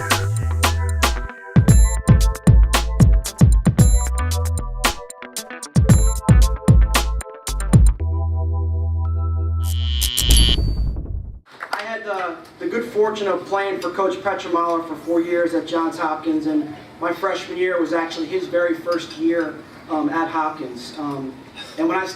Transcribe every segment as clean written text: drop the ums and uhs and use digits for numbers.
I had the good fortune of playing for Coach Pietramala for 4 years at Johns Hopkins, and my freshman year was actually his very first year at Hopkins. And when I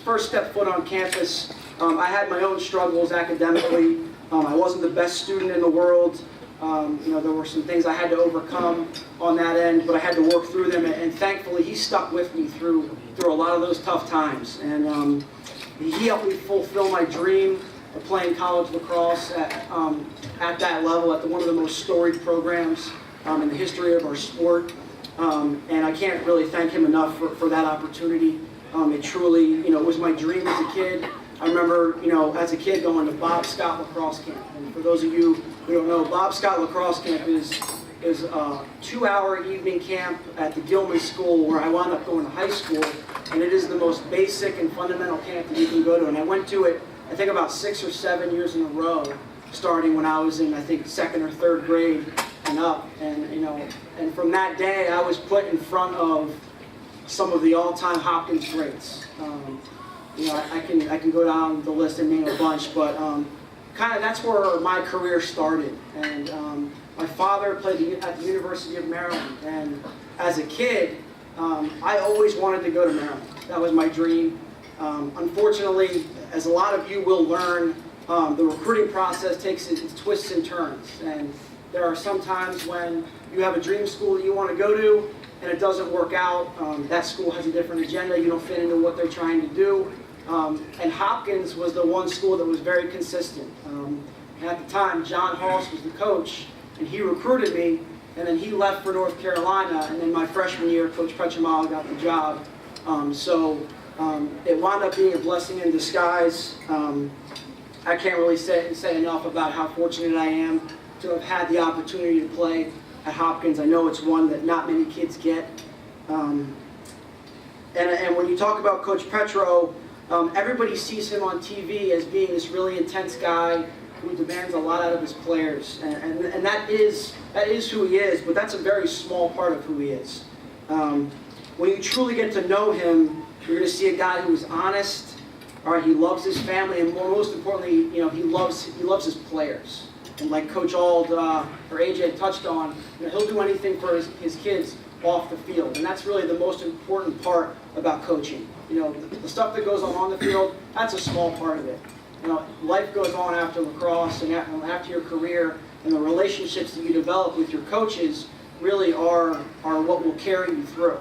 first stepped foot on campus, I had my own struggles academically. I wasn't the best student in the world. There were some things I had to overcome on that end, but I had to work through them, and thankfully he stuck with me through a lot of those tough times. And he helped me fulfill my dream of playing college lacrosse at that level, at one of the most storied programs in the history of our sport. And I can't really thank him enough for that opportunity. It truly, was my dream as a kid. I remember, as a kid going to Bob Scott Lacrosse Camp. And for those of you who don't know, Bob Scott Lacrosse Camp is a 2-hour evening camp at the Gilman School where I wound up going to high school. And it is the most basic and fundamental camp that you can go to. And I went to it, I think, about 6 or 7 years in a row, starting when I was in, I think, 2nd or 3rd grade and up. And and from that day, I was put in front of some of the all-time Hopkins greats. I can go down the list and name a bunch, but kind of that's where my career started. And my father played at the University of Maryland, and as a kid, I always wanted to go to Maryland. That was my dream. Unfortunately, as a lot of you will learn, the recruiting process takes its twists and turns, and there are some times when you have a dream school that you want to go to and it doesn't work out. That school has a different agenda, you don't fit into what they're trying to do. And Hopkins was the one school that was very consistent. And at the time, John Hopkins was the coach, and he recruited me, and then he left for North Carolina, and then my freshman year, Coach Pietramala got the job. It wound up being a blessing in disguise. I can't really say enough about how fortunate I am to have had the opportunity to play at Hopkins. I know it's one that not many kids get. And when you talk about Coach Petro, everybody sees him on TV as being this really intense guy who demands a lot out of his players. And that is who he is, but that's a very small part of who he is. When you truly get to know him, you're going to see a guy who is honest. All right, he loves his family, and most importantly, he loves his players. And like Coach Ald or AJ touched on, he'll do anything for his kids off the field, and that's really the most important part about coaching. The stuff that goes on the field, that's a small part of it. Life goes on after lacrosse and after your career, and the relationships that you develop with your coaches really are what will carry you through.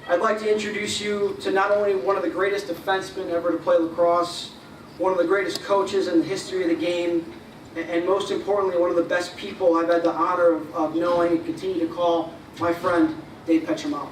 I'd like to introduce you to not only one of the greatest defensemen ever to play lacrosse, one of the greatest coaches in the history of the game, and most importantly, one of the best people I've had the honor of knowing and continue to call my friend, Dave Pietramala.